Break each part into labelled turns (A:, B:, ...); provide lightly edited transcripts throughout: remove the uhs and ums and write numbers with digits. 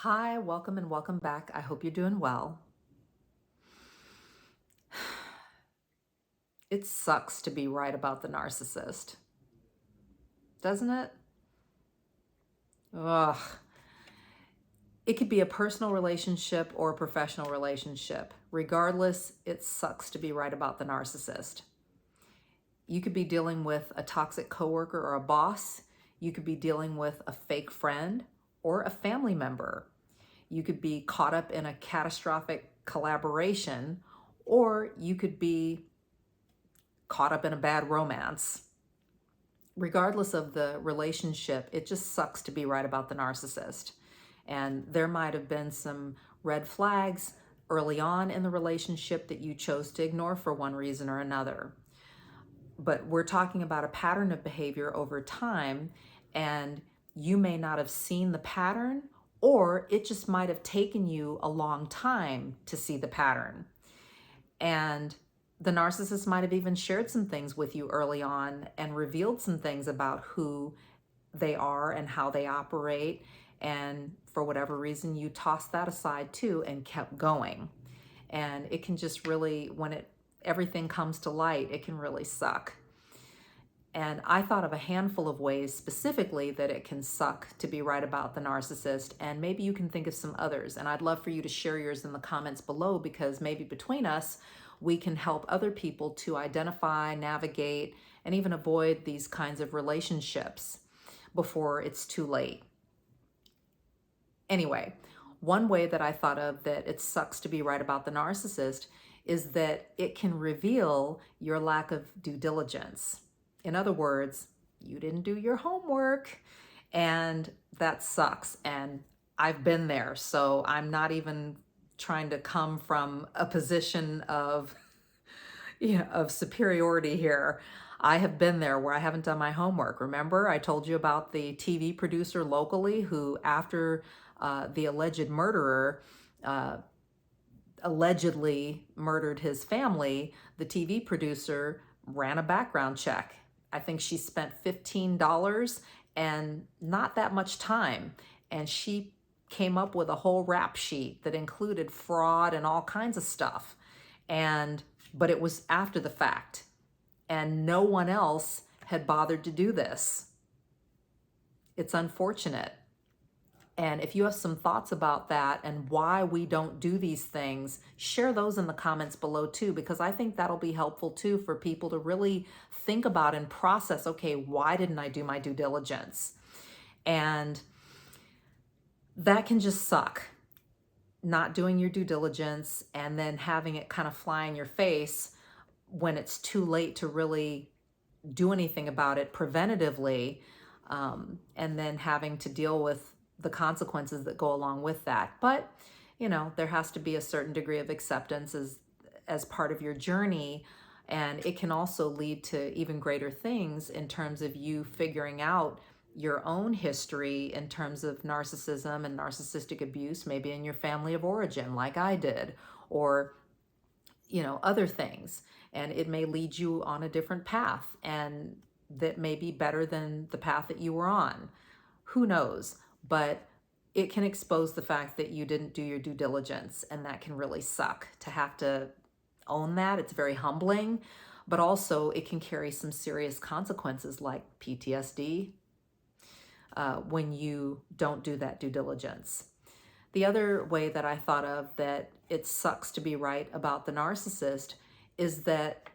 A: Hi, welcome and welcome back. I hope you're doing well. It sucks to be right about the narcissist, doesn't it? Ugh. It could be a personal relationship or a professional relationship. Regardless, it sucks to be right about the narcissist. You could be dealing with a toxic coworker or a boss. You could be dealing with a fake friend or a family member. You could be caught up in a catastrophic collaboration, or you could be caught up in a bad romance. Regardless of the relationship, it just sucks to be right about the narcissist. And there might have been some red flags early on in the relationship that you chose to ignore for one reason or another. But we're talking about a pattern of behavior over time, and you may not have seen the pattern, or it just might have taken you a long time to see the pattern. And the narcissist might have even shared some things with you early on and revealed some things about who they are and how they operate. And for whatever reason, you tossed that aside too and kept going. And it can just really, when everything comes to light, it can really suck. And I thought of a handful of ways specifically that it can suck to be right about the narcissist. And maybe you can think of some others. And I'd love for you to share yours in the comments below, because maybe between us, we can help other people to identify, navigate, and even avoid these kinds of relationships before it's too late. Anyway, one way that I thought of that it sucks to be right about the narcissist is that it can reveal your lack of due diligence. In other words, you didn't do your homework, and that sucks. And I've been there, so I'm not even trying to come from a position of, of superiority here. I have been there where I haven't done my homework. Remember, I told you about the TV producer locally who, after the alleged murderer allegedly murdered his family, the TV producer ran a background check. I think she spent $15 and not that much time. And she came up with a whole rap sheet that included fraud and all kinds of stuff. But it was after the fact. And no one else had bothered to do this. It's unfortunate. And if you have some thoughts about that and why we don't do these things, share those in the comments below too, because I think that'll be helpful too for people to really think about and process, okay, why didn't I do my due diligence? And that can just suck, not doing your due diligence and then having it kind of fly in your face when it's too late to really do anything about it preventatively, and then having to deal with the consequences that go along with that. But, there has to be a certain degree of acceptance as part of your journey. And it can also lead to even greater things in terms of you figuring out your own history in terms of narcissism and narcissistic abuse, maybe in your family of origin, like I did, or, other things. And it may lead you on a different path, and that may be better than the path that you were on. Who knows? But it can expose the fact that you didn't do your due diligence, and that can really suck to have to own that. It's very humbling, but also it can carry some serious consequences like PTSD when you don't do that due diligence. The other way that I thought of that it sucks to be right about the narcissist is that,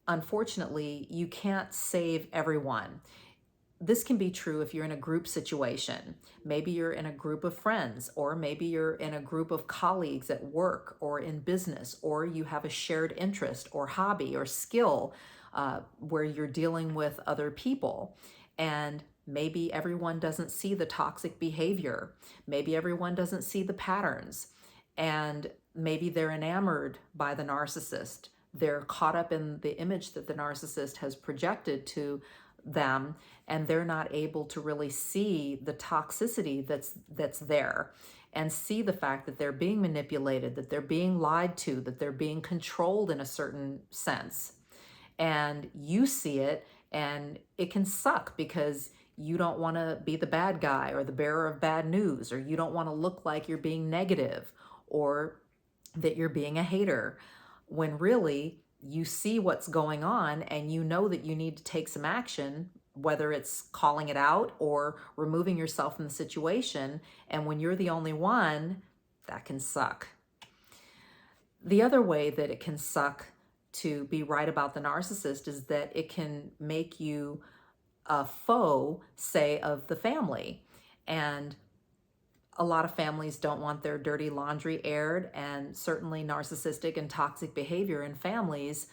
A: unfortunately, you can't save everyone. This can be true if you're in a group situation. Maybe you're in a group of friends, or maybe you're in a group of colleagues at work or in business, or you have a shared interest or hobby or skill where you're dealing with other people. And maybe everyone doesn't see the toxic behavior. Maybe everyone doesn't see the patterns. And maybe they're enamored by the narcissist. They're caught up in the image that the narcissist has projected to them, and they're not able to really see the toxicity that's there, and see the fact that they're being manipulated, that they're being lied to, that they're being controlled in a certain sense. And you see it, and it can suck because you don't want to be the bad guy or the bearer of bad news, or you don't want to look like you're being negative or that you're being a hater, when really you see what's going on and you know that you need to take some action, whether it's calling it out or removing yourself from the situation. And when you're the only one, that can suck. The other way that it can suck to be right about the narcissist is that it can make you a foe, say, of the family. And a lot of families don't want their dirty laundry aired, and certainly narcissistic and toxic behavior in families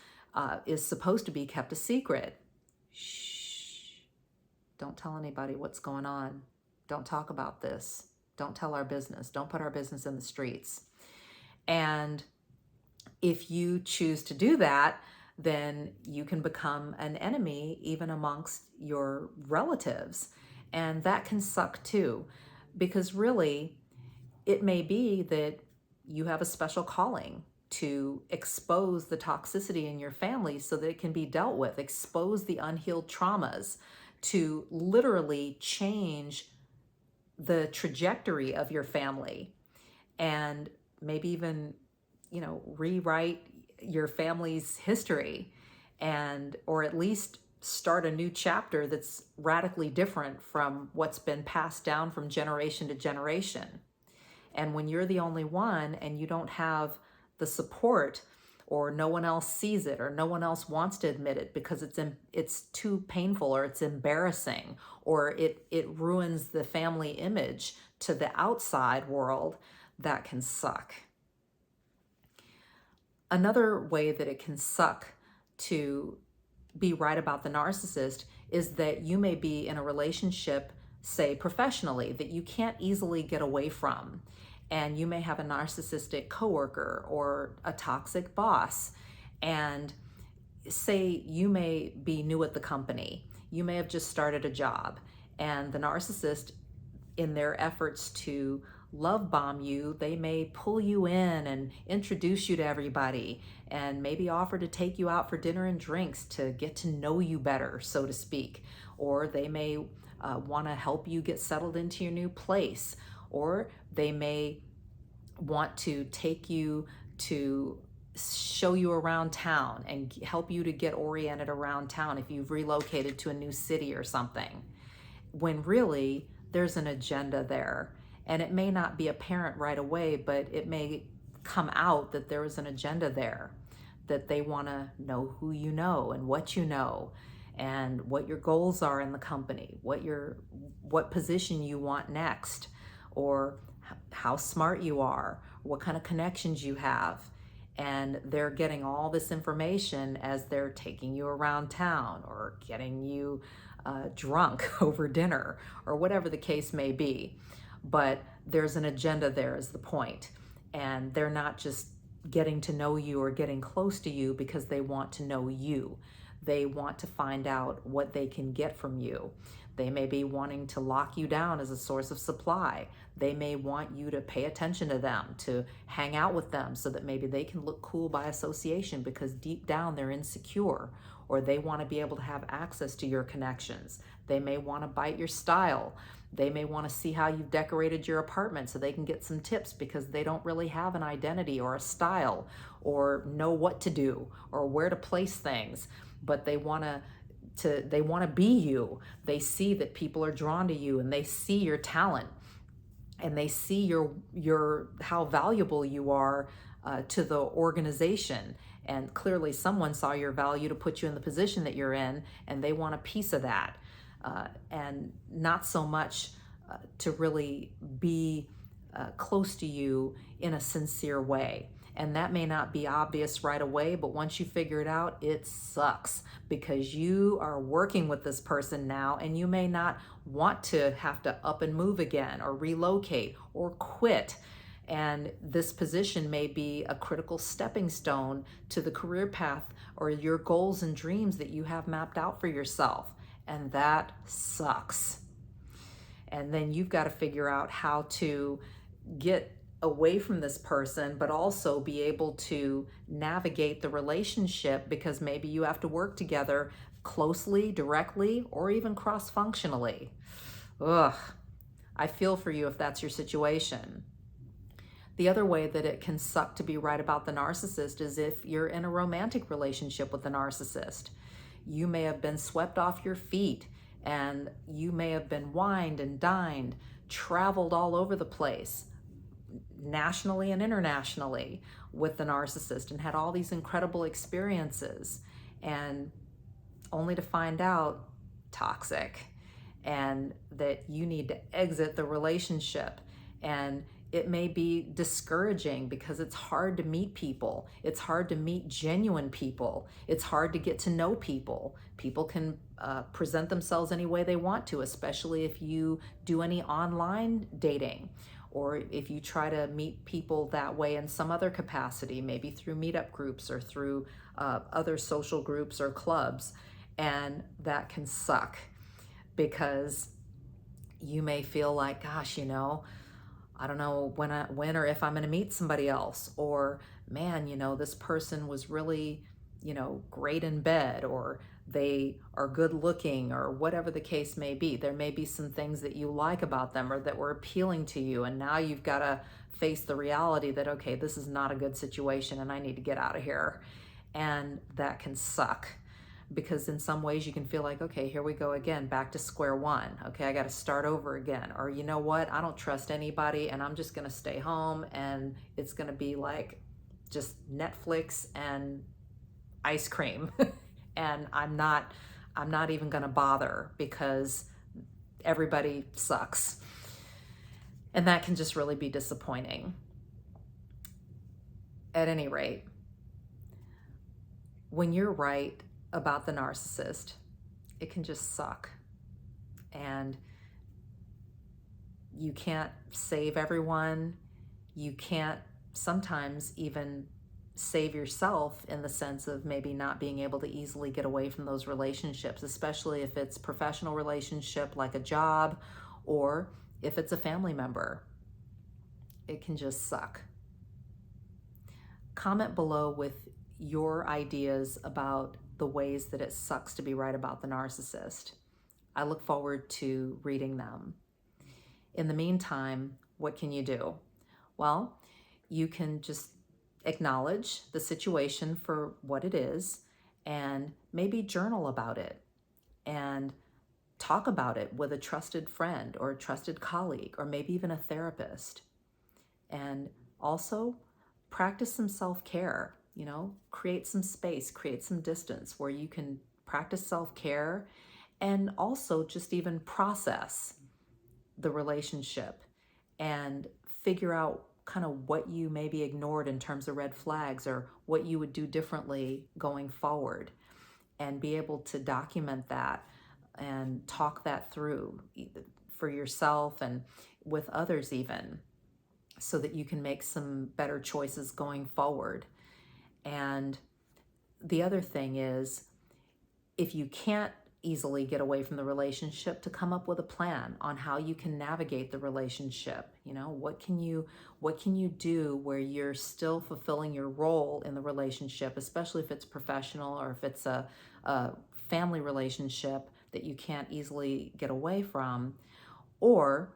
A: is supposed to be kept a secret. Shh. Don't tell anybody what's going on. Don't talk about this. Don't tell our business. Don't put our business in the streets. And if you choose to do that, then you can become an enemy even amongst your relatives. And that can suck too, because really it may be that you have a special calling to expose the toxicity in your family so that it can be dealt with, expose the unhealed traumas, to literally change the trajectory of your family, and maybe even, rewrite your family's history, and or at least start a new chapter that's radically different from what's been passed down from generation to generation. And when you're the only one and you don't have the support, or no one else sees it, or no one else wants to admit it because it's too painful, or it's embarrassing, or it ruins the family image to the outside world, that can suck. Another way that it can suck to be right about the narcissist is that you may be in a relationship, say professionally, that you can't easily get away from. And you may have a narcissistic coworker or a toxic boss. And say you may be new at the company. You may have just started a job. And the narcissist, in their efforts to love bomb you, they may pull you in and introduce you to everybody, and maybe offer to take you out for dinner and drinks to get to know you better, so to speak. Or they may want to help you get settled into your new place, or they may want to take you to show you around town and help you to get oriented around town if you've relocated to a new city or something, when really there's an agenda there. And it may not be apparent right away, but it may come out that there is an agenda there, that they want to know who you know and what you know, and what your goals are in the company, what position you want next, or how smart you are, what kind of connections you have. And they're getting all this information as they're taking you around town, or getting you drunk over dinner, or whatever the case may be. But there's an agenda there, is the point. And they're not just getting to know you or getting close to you because they want to know you. They want to find out what they can get from you. They may be wanting to lock you down as a source of supply. They may want you to pay attention to them, to hang out with them so that maybe they can look cool by association because deep down they're insecure, or they want to be able to have access to your connections. They may want to bite your style. They may want to see how you've decorated your apartment so they can get some tips because they don't really have an identity or a style, or know what to do or where to place things, but they want to be you. They see that people are drawn to you, and they see your talent, and they see your how valuable you are to the organization. And clearly someone saw your value to put you in the position that you're in, and they want a piece of that. And not so much to really be close to you in a sincere way. And that may not be obvious right away, but once you figure it out, it sucks, because you are working with this person now, and you may not want to have to up and move again, or relocate, or quit. And this position may be a critical stepping stone to the career path or your goals and dreams that you have mapped out for yourself. And that sucks. And then you've got to figure out how to get away from this person, but also be able to navigate the relationship, because maybe you have to work together closely, directly, or even cross-functionally. Ugh, I feel for you if that's your situation. The other way that it can suck to be right about the narcissist is if you're in a romantic relationship with the narcissist. You may have been swept off your feet, and you may have been wined and dined, traveled all over the place, nationally and internationally, with the narcissist, and had all these incredible experiences, and only to find out toxic, and that you need to exit the relationship. And it may be discouraging because it's hard to meet people. It's hard to meet genuine people. It's hard to get to know people. People can present themselves any way they want to, especially if you do any online dating, or if you try to meet people that way in some other capacity, maybe through meetup groups or through other social groups or clubs. And that can suck because you may feel like, gosh, I don't know when or if I'm going to meet somebody else, or man, this person was really, great in bed, or they are good looking, or whatever the case may be. There may be some things that you like about them or that were appealing to you, and now you've got to face the reality that, okay, this is not a good situation and I need to get out of here. And that can suck, because in some ways you can feel like, okay, here we go again, back to square one. Okay, I got to start over again. Or you know what? I don't trust anybody and I'm just going to stay home, and it's going to be like just Netflix and ice cream. And I'm not even going to bother because everybody sucks. And that can just really be disappointing. At any rate, when you're right about the narcissist, it can just suck. And you can't save everyone. You can't sometimes even save yourself, in the sense of maybe not being able to easily get away from those relationships, especially if it's professional relationship like a job, or if it's a family member. It can just suck. Comment below with your ideas about the ways that it sucks to be right about the narcissist. I look forward to reading them. In the meantime, what can you do? Well, you can just acknowledge the situation for what it is, and maybe journal about it and talk about it with a trusted friend or a trusted colleague, or maybe even a therapist. And also practice some self-care. Create some space, create some distance where you can practice self-care, and also just even process the relationship and figure out kind of what you maybe ignored in terms of red flags, or what you would do differently going forward, and be able to document that and talk that through for yourself and with others even, so that you can make some better choices going forward. And the other thing is, if you can't easily get away from the relationship, to come up with a plan on how you can navigate the relationship. What can you do where you're still fulfilling your role in the relationship, especially if it's professional, or if it's a family relationship that you can't easily get away from, or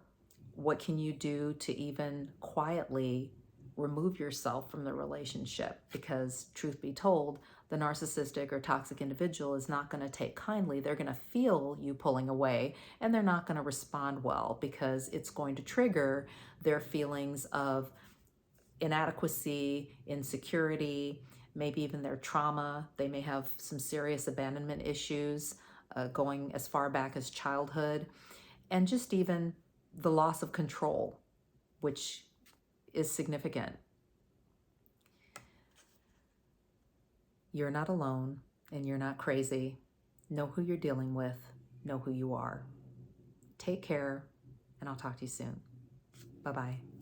A: what can you do to even quietly remove yourself from the relationship? Because truth be told, the narcissistic or toxic individual is not going to take kindly. They're going to feel you pulling away, and they're not going to respond well, because it's going to trigger their feelings of inadequacy, insecurity, maybe even their trauma. They may have some serious abandonment issues going as far back as childhood, and just even the loss of control, which is significant. You're not alone, and you're not crazy. Know who you're dealing with. Know who you are. Take care, and I'll talk to you soon. Bye-bye.